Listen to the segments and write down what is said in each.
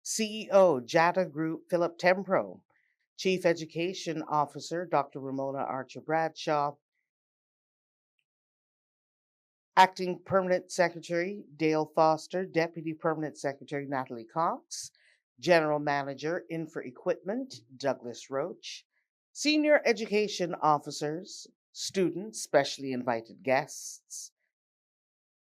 CEO, JATA Group, Philip Tempro, Chief Education Officer, Dr. Ramona Archer Bradshaw, Acting Permanent Secretary, Dale Foster, Deputy Permanent Secretary, Natalie Cox, General Manager, INFRA Equipment, Douglas Roach, Senior Education Officers, students, specially invited guests,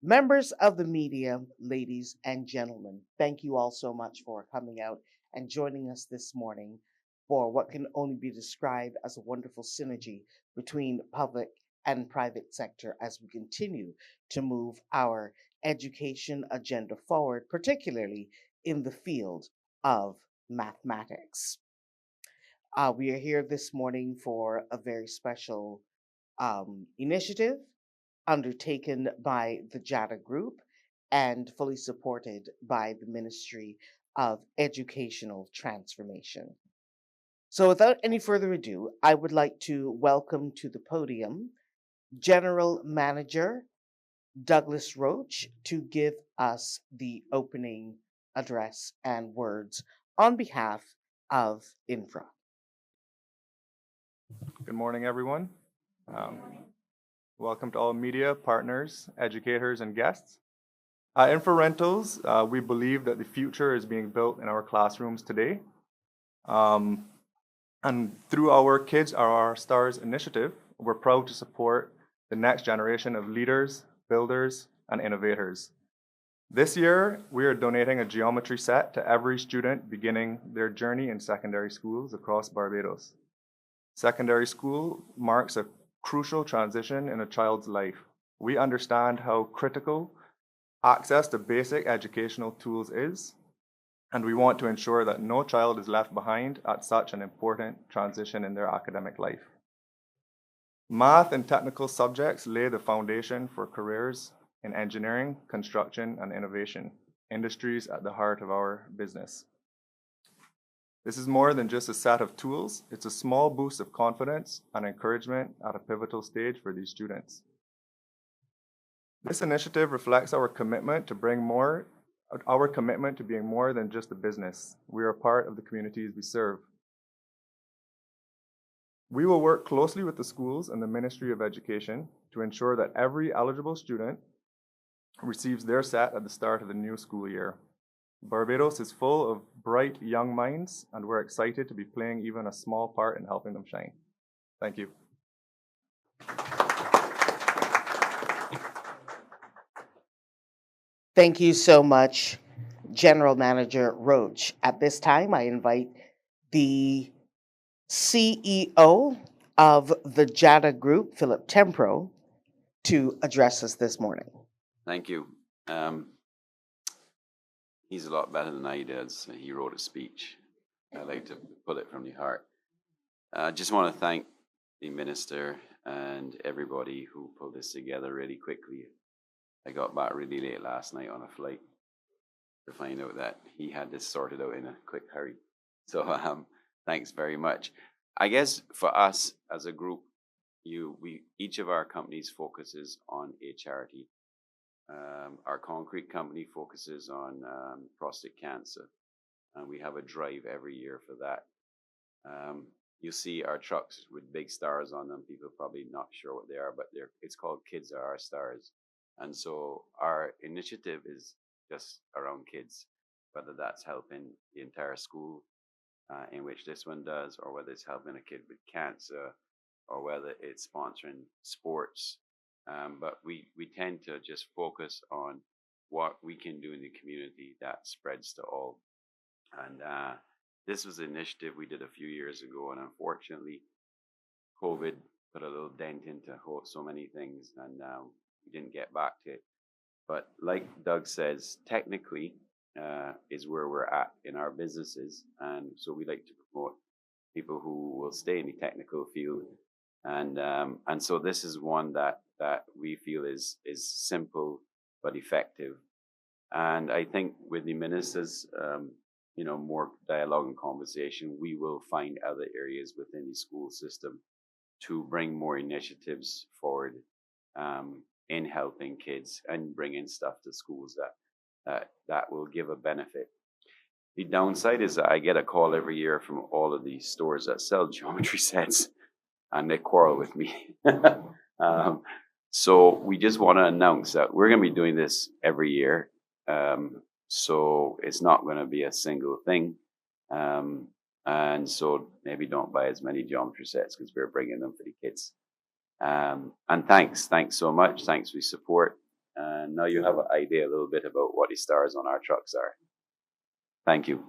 members of the media, ladies and gentlemen, thank you all so much for coming out and joining us this morning for what can only be described as a wonderful synergy between public and private sector as we continue to move our education agenda forward, particularly in the field of mathematics. We are here this morning for a very special initiative undertaken by the JATA Group and fully supported by the Ministry of Educational Transformation. So, without any further ado, I would like to welcome to the podium General Manager Douglas Roach to give us the opening address and words on behalf of INFRA. Good morning, everyone. Welcome to all media, partners, educators, and guests. At INFRA Rentals, we believe that the future is being built in our classrooms today. And through our Kids Are Our Stars initiative, we're proud to support the next generation of leaders, builders, and innovators. This year, we are donating a geometry set to every student beginning their journey in secondary schools across Barbados. Secondary school marks a crucial transition in a child's life. We understand how critical access to basic educational tools is, and we want to ensure that no child is left behind at such an important transition in their academic life. Math and technical subjects lay the foundation for careers in engineering, construction, and innovation, industries at the heart of our business. This is more than just a set of tools. It's a small boost of confidence and encouragement at a pivotal stage for these students. This initiative reflects our commitment to being more than just a business. We are part of the communities we serve. We will work closely with the schools and the Ministry of Education to ensure that every eligible student receives their set at the start of the new school year. Barbados is full of bright young minds, and we're excited to be playing even a small part in helping them shine. Thank you. Thank you so much, General Manager Roach. At this time, I invite the CEO of the JATA Group, Philip Tempro, to address us this morning. Thank you. He's a lot better than I did. So he wrote a speech. I like to put it from the heart. I just want to thank the minister and everybody who pulled this together really quickly. I got back really late last night on a flight to find out that he had this sorted out in a quick hurry. So thanks very much. I guess for us as a group, each of our companies focuses on a charity. Our concrete company focuses on prostate cancer, and we have a drive every year for that. You see our trucks with big stars on them. People are probably not sure what they are, but it's called Kids Are Our Stars. And so our initiative is just around kids, whether that's helping the entire school, in which this one does, or whether it's helping a kid with cancer, or whether it's sponsoring sports. But we tend to just focus on what we can do in the community that spreads to all. And this was an initiative we did a few years ago, and unfortunately, COVID put a little dent into so many things, and we didn't get back to it. But like Doug says, technically is where we're at in our businesses, and so we like to promote people who will stay in the technical field. And so this is one that we feel is simple but effective. And I think with the ministers, more dialogue and conversation, we will find other areas within the school system to bring more initiatives forward in helping kids and bringing stuff to schools that will give a benefit. The downside is that I get a call every year from all of these stores that sell geometry sets, and they quarrel with me. So we just want to announce that we're going to be doing this every year. So it's not going to be a single thing. And so maybe don't buy as many geometry sets because we're bringing them for the kids. And thanks so much. Thanks for your support. And now you have an idea a little bit about what the stars on our trucks are. Thank you.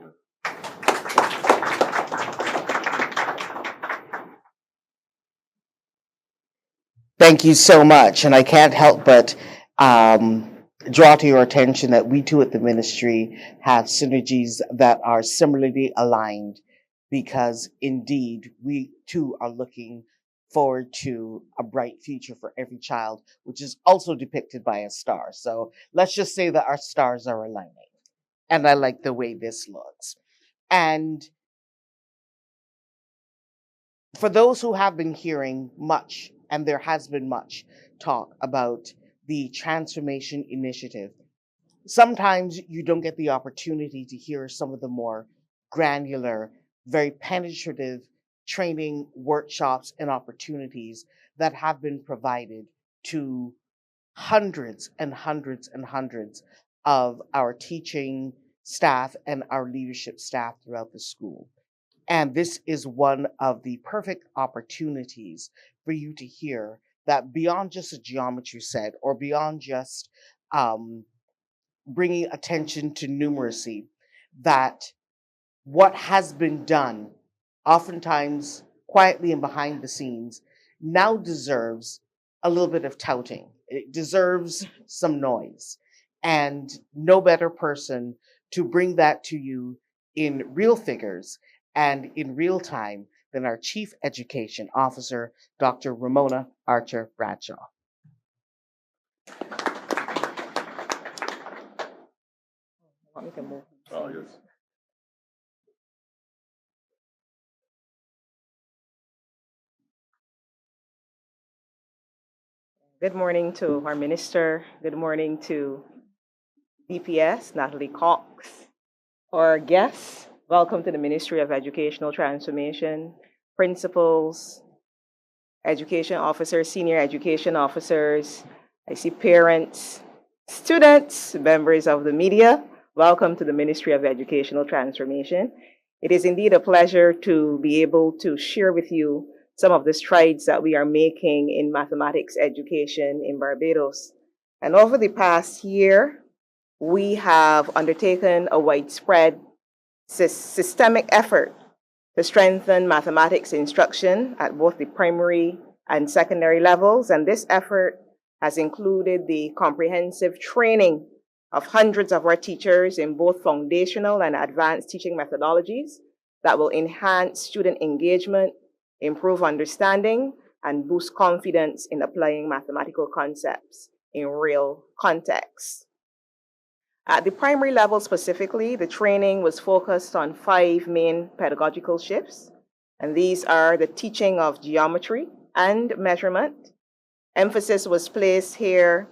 Thank you so much. And I can't help but draw to your attention that we too at the ministry have synergies that are similarly aligned, because indeed we too are looking forward to a bright future for every child, which is also depicted by a star. So let's just say that our stars are aligning. And I like the way this looks. And for those who have been hearing much, and there has been much talk about the transformation initiative, sometimes you don't get the opportunity to hear some of the more granular, very penetrative training workshops and opportunities that have been provided to hundreds and hundreds and hundreds of our teaching staff and our leadership staff throughout the school. And this is one of the perfect opportunities for you to hear that beyond just a geometry set or beyond just bringing attention to numeracy, that what has been done, oftentimes quietly and behind the scenes, now deserves a little bit of touting. It deserves some noise. And no better person to bring that to you in real figures and in real time than our Chief Education Officer, Dr. Ramona Archer Bradshaw. Oh, yes. Good morning to our minister. Good morning to DPS, Natalie Cox. Our guests, welcome to the Ministry of Educational Transformation, principals, education officers, senior education officers. I see parents, students, members of the media. Welcome to the Ministry of Educational Transformation. It is indeed a pleasure to be able to share with you some of the strides that we are making in mathematics education in Barbados. And over the past year, we have undertaken a widespread systemic effort to strengthen mathematics instruction at both the primary and secondary levels. And this effort has included the comprehensive training of hundreds of our teachers in both foundational and advanced teaching methodologies that will enhance student engagement, improve understanding, and boost confidence in applying mathematical concepts in real contexts. At the primary level specifically, the training was focused on 5 main pedagogical shifts, and these are the teaching of geometry and measurement. Emphasis was placed here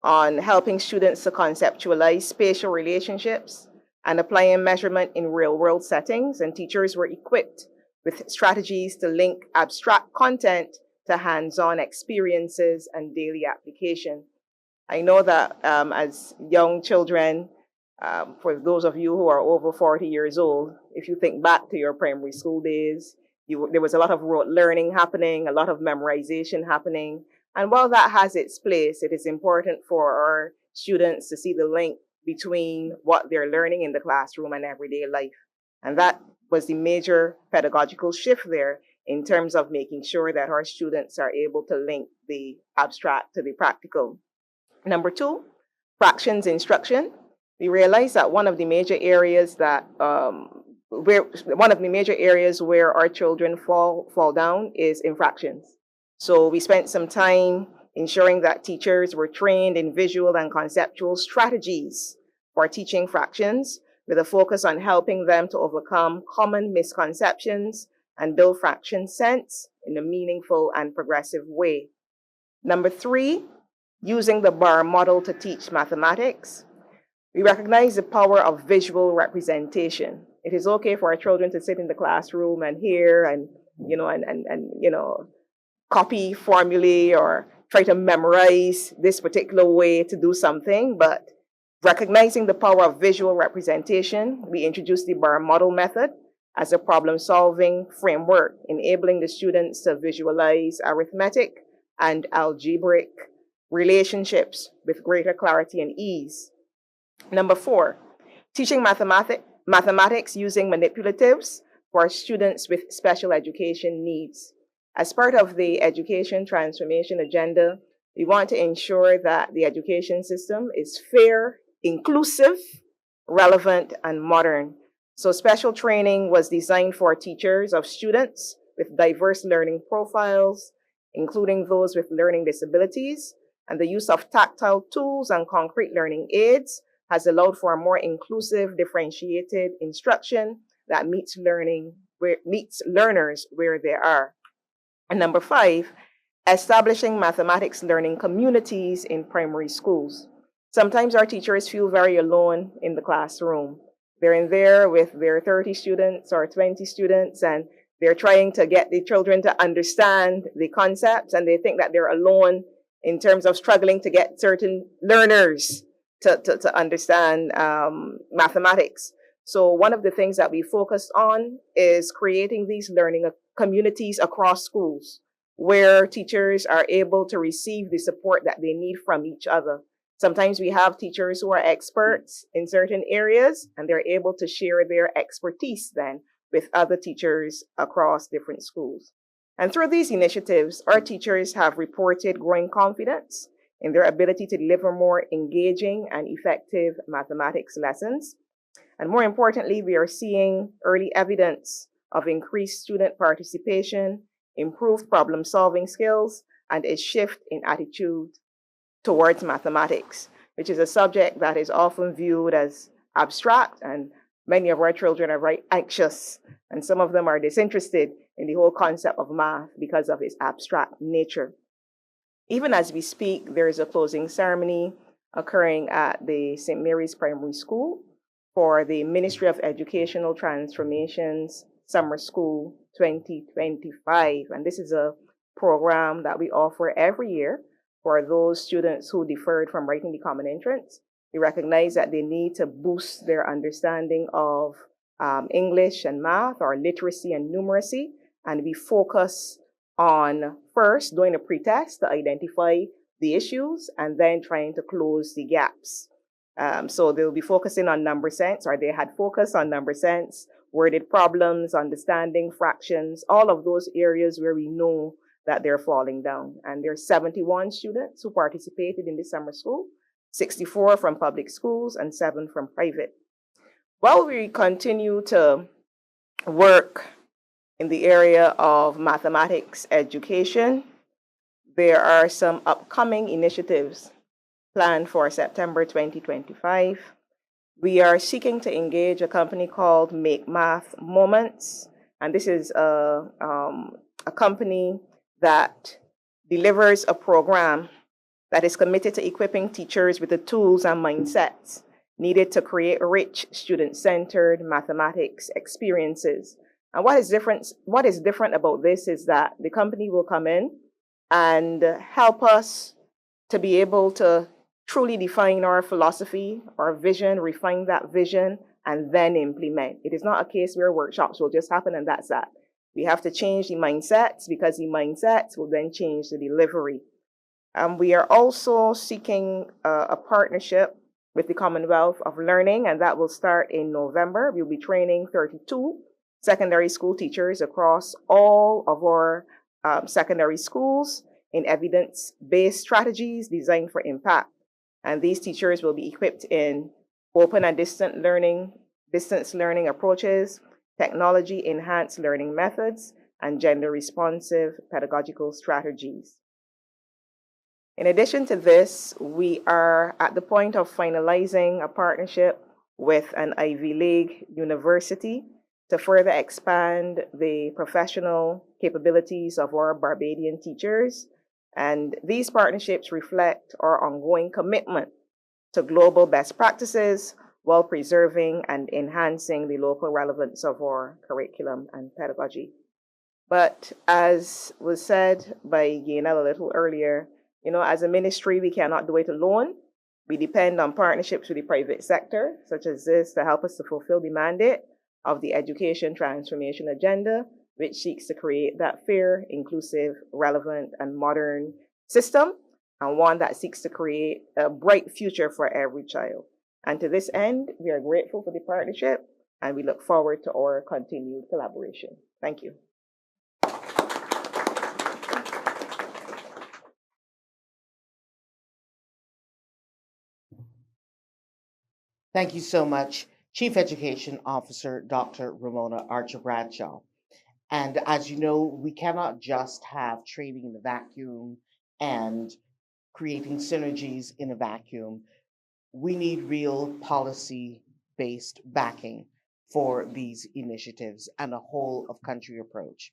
on helping students to conceptualize spatial relationships and applying measurement in real-world settings, and teachers were equipped with strategies to link abstract content to hands-on experiences and daily application. I know that as young children, for those of you who are over 40 years old, if you think back to your primary school days, there was a lot of rote learning happening, a lot of memorization happening. And while that has its place, it is important for our students to see the link between what they're learning in the classroom and everyday life. And that was the major pedagogical shift there in terms of making sure that our students are able to link the abstract to the practical. Number 2, fractions instruction. We realized that one of the major areas that where our children fall down is in fractions. So we spent some time ensuring that teachers were trained in visual and conceptual strategies for teaching fractions, with a focus on helping them to overcome common misconceptions and build fraction sense in a meaningful and progressive way. Number 3, using the bar model to teach mathematics. We recognize the power of visual representation. It is okay for our children to sit in the classroom and hear and, copy formulae or try to memorize this particular way to do something, but recognizing the power of visual representation, we introduced the bar model method as a problem-solving framework, enabling the students to visualize arithmetic and algebraic relationships with greater clarity and ease. Number 4, teaching mathematics using manipulatives for students with special education needs. As part of the education transformation agenda, we want to ensure that the education system is fair, inclusive, relevant, and modern. So special training was designed for teachers of students with diverse learning profiles, including those with learning disabilities, and the use of tactile tools and concrete learning aids has allowed for a more inclusive, differentiated instruction that meets learners where they are. And number 5, establishing mathematics learning communities in primary schools. Sometimes our teachers feel very alone in the classroom. They're in there with their 30 students or 20 students, and they're trying to get the children to understand the concepts, and they think that they're alone in terms of struggling to get certain learners to understand mathematics. So one of the things that we focused on is creating these learning communities across schools where teachers are able to receive the support that they need from each other. Sometimes we have teachers who are experts in certain areas, and they're able to share their expertise then with other teachers across different schools. And through these initiatives, our teachers have reported growing confidence in their ability to deliver more engaging and effective mathematics lessons. And more importantly, we are seeing early evidence of increased student participation, improved problem-solving skills, and a shift in attitude towards mathematics, which is a subject that is often viewed as abstract, and many of our children are very anxious, and some of them are disinterested in the whole concept of math because of its abstract nature. Even as we speak, there is a closing ceremony occurring at the St. Mary's Primary School for the Ministry of Educational Transformation's Summer School 2025. And this is a program that we offer every year for those students who deferred from writing the Common Entrance. We recognize that they need to boost their understanding of English and math, or literacy and numeracy, and we focus on first doing a pretest to identify the issues and then trying to close the gaps. So they'll be focusing on number sense, or they had focused on number sense, worded problems, understanding, fractions, all of those areas where we know that they're falling down. And there are 71 students who participated in the summer school, 64 from public schools and 7 from private. While we continue to work in the area of mathematics education, there are some upcoming initiatives planned for September 2025. We are seeking to engage a company called Make Math Moments, and this is a company that delivers a program that is committed to equipping teachers with the tools and mindsets needed to create rich, student-centered mathematics experiences. And what is different about this is that the company will come in and help us to be able to truly define our philosophy, our vision, refine that vision, and then implement. It is not a case where workshops will just happen and that's that. We have to change the mindsets, because the mindsets will then change the delivery. We are also seeking a partnership with the Commonwealth of Learning, and that will start in November. We'll be training 32 secondary school teachers across all of our secondary schools in evidence-based strategies designed for impact. And these teachers will be equipped in open and distance learning approaches, technology-enhanced learning methods, and gender-responsive pedagogical strategies. In addition to this, we are at the point of finalizing a partnership with an Ivy League university to further expand the professional capabilities of our Barbadian teachers. And these partnerships reflect our ongoing commitment to global best practices while preserving and enhancing the local relevance of our curriculum and pedagogy. But as was said by Gainel a little earlier, as a ministry, we cannot do it alone. We depend on partnerships with the private sector, such as this, to help us to fulfill the mandate of the education transformation agenda, which seeks to create that fair, inclusive, relevant, and modern system, and one that seeks to create a bright future for every child. And to this end, we are grateful for the partnership, and we look forward to our continued collaboration. Thank you. Thank you so much, Chief Education Officer Dr. Ramona Archer Bradshaw. And as you know, we cannot just have training in a vacuum and creating synergies in a vacuum. We need real policy-based backing for these initiatives and a whole of country approach.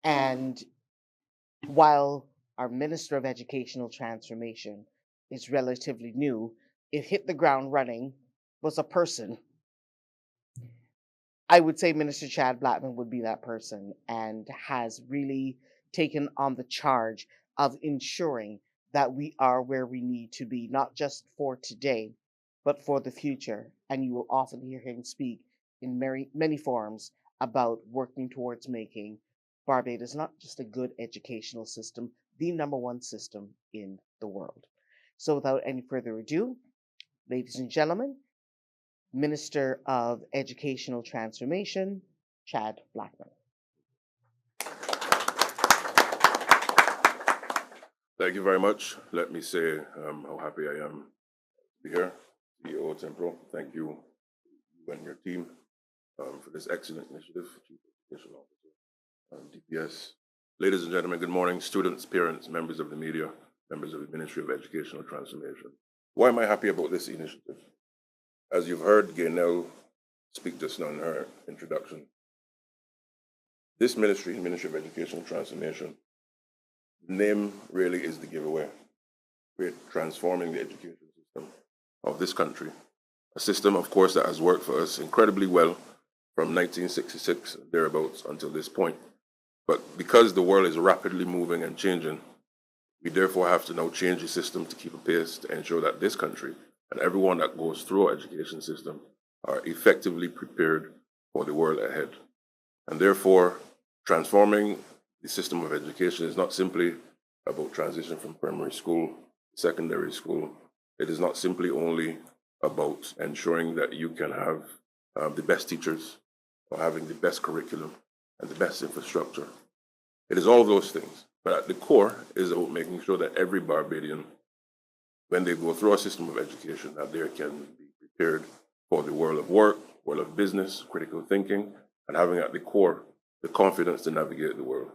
And while our Minister of Educational Transformation is relatively new, it hit the ground running, was a person. I would say Minister Chad Blackman would be that person and has really taken on the charge of ensuring that we are where we need to be, not just for today, but for the future. And you will often hear him speak in many forms about working towards making Barbados not just a good educational system, the #1 system in the world. So without any further ado, ladies and gentlemen, Minister of Educational Transformation, Chad Blackman. Thank you very much. Let me say how happy I am to be here. CEO Tempro, thank you and your team for this excellent initiative, Chief Education Officer, DPS. Ladies and gentlemen, good morning, students, parents, members of the media, members of the Ministry of Educational Transformation. Why am I happy about this initiative? As you've heard Gainel speak just now in her introduction, this ministry, the Ministry of Educational Transformation, the name really is the giveaway. We're transforming the education system of this country. A system, of course, that has worked for us incredibly well from 1966 thereabouts until this point. But because the world is rapidly moving and changing, we therefore have to now change the system to keep pace to ensure that this country and everyone that goes through our education system are effectively prepared for the world ahead. And therefore, transforming the system of education is not simply about transition from primary school to secondary school. It is not simply only about ensuring that you can have the best teachers or having the best curriculum and the best infrastructure. It is all of those things. But at the core is about making sure that every Barbadian, when they go through a system of education, that they can be prepared for the world of work, world of business, critical thinking, and having at the core the confidence to navigate the world.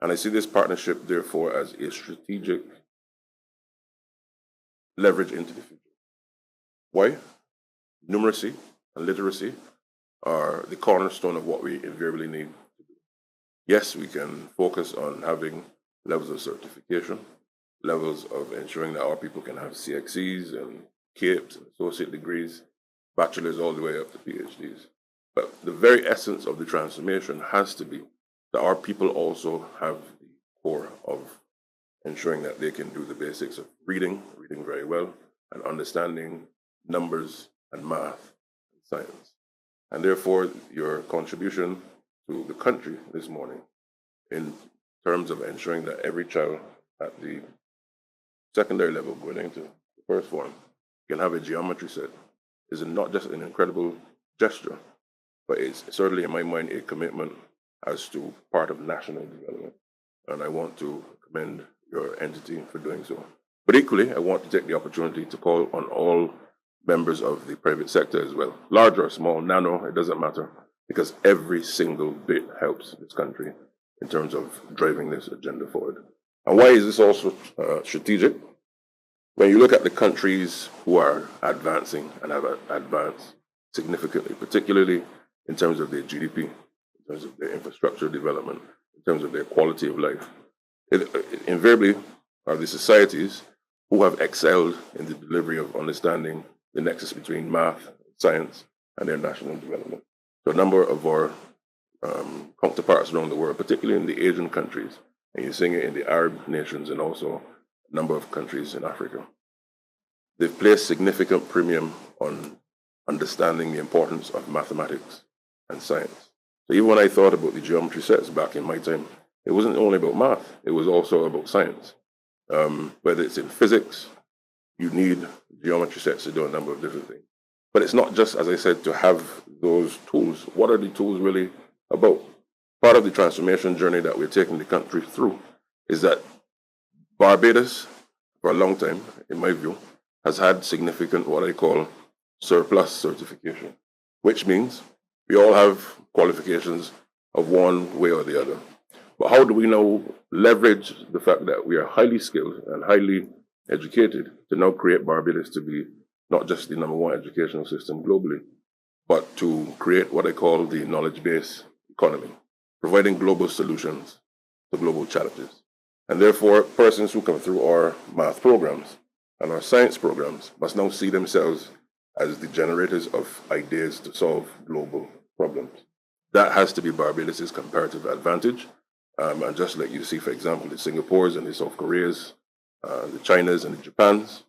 And I see this partnership, therefore, as a strategic leverage into the future. Why? Numeracy and literacy are the cornerstone of what we invariably need to do. Yes, we can focus on having levels of certification, levels of ensuring that our people can have CXCs and CAPEs and associate degrees, bachelors all the way up to PhDs. But the very essence of the transformation has to be that our people also have the core of ensuring that they can do the basics of reading very well, and understanding numbers and math and science. And therefore, your contribution to the country this morning in terms of ensuring that every child at the secondary level going into the first form can have a geometry set is not just an incredible gesture, but it's certainly in my mind a commitment as to part of national development. And I want to commend your entity for doing so. But equally, I want to take the opportunity to call on all members of the private sector as well, large or small, nano, it doesn't matter, because every single bit helps this country in terms of driving this agenda forward. And why is this also strategic? When you look at the countries who are advancing and have advanced significantly, particularly in terms of their GDP, in terms of their infrastructure development, in terms of their quality of life, it invariably are the societies who have excelled in the delivery of understanding the nexus between math, science, and their national development. So a number of our counterparts around the world, particularly in the Asian countries, and you're seeing it in the Arab nations and also a number of countries in Africa. They've placed significant premium on understanding the importance of mathematics and science. So even when I thought about the geometry sets back in my time, it wasn't only about math, it was also about science. Whether it's in physics, you need geometry sets to do a number of different things. But it's not just, as I said, to have those tools. What are the tools really about? Part of the transformation journey that we're taking the country through is that Barbados, for a long time, in my view, has had significant, what I call, surplus certification, which means we all have qualifications of one way or the other. But how do we now leverage the fact that we are highly skilled and highly educated to now create Barbados to be not just the #1 educational system globally, but to create what I call the knowledge-based economy, providing global solutions to global challenges. And therefore, persons who come through our math programs and our science programs must now see themselves as the generators of ideas to solve global problems. That has to be Barbados' comparative advantage. And just like you see, for example, the Singapores and the South Koreas, the Chinas and the Japans,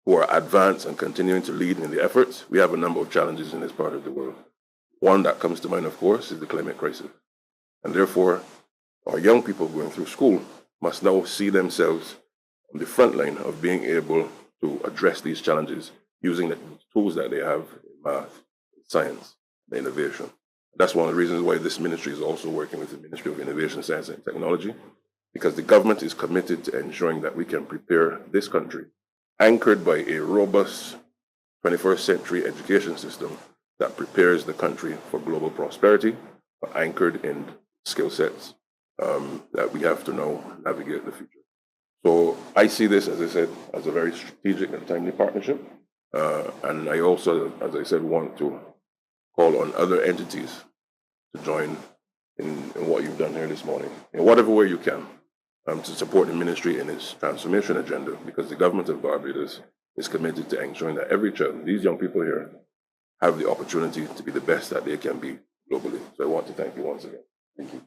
who are advanced and continuing to lead in the efforts, we have a number of challenges in this part of the world. One that comes to mind, of course, is the climate crisis. And therefore, our young people going through school must now see themselves on the front line of being able to address these challenges using the tools that they have in math, science, and innovation. That's one of the reasons why this ministry is also working with the Ministry of Innovation, Science and Technology, because the government is committed to ensuring that we can prepare this country, anchored by a robust 21st century education system that prepares the country for global prosperity, but anchored in skill sets that we have to now navigate the future. So I see this, as I said, as a very strategic and timely partnership. And I also, as I said, want to call on other entities to join in what you've done here this morning, in whatever way you can, to support the ministry in its transformation agenda, because the government of Barbados is committed to ensuring that every child, these young people here, have the opportunity to be the best that they can be globally. So I want to thank you once again. Thank you.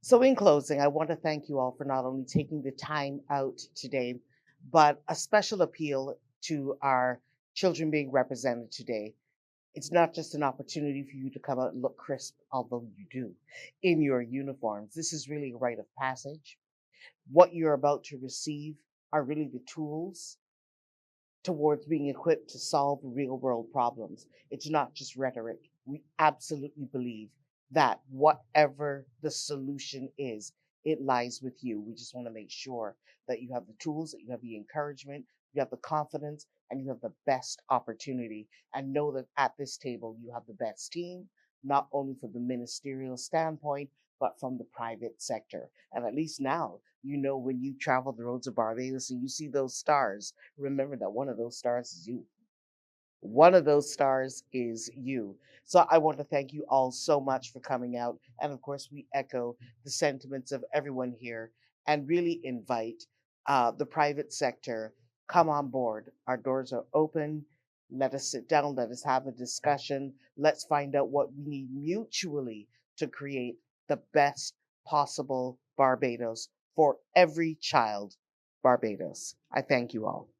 So, in closing, I want to thank you all for not only taking the time out today, but a special appeal to our children being represented today. It's not just an opportunity for you to come out and look crisp, although you do, in your uniforms. This is really a rite of passage. What you're about to receive are really the tools towards being equipped to solve real world problems. It's not just rhetoric. We absolutely believe that whatever the solution is, it lies with you. We just want to make sure that you have the tools, that you have the encouragement, you have the confidence, and you have the best opportunity. And know that at this table, you have the best team, not only from the ministerial standpoint, but from the private sector. And at least now, you know, when you travel the roads of Barbados and you see those stars, remember that one of those stars is you. One of those stars is you. So I want to thank you all so much for coming out. And of course, we echo the sentiments of everyone here and really invite the private sector, come on board. Our doors are open. Let us sit down. Let us have a discussion. Let's find out what we need mutually to create the best possible Barbados for every child Barbados. I thank you all.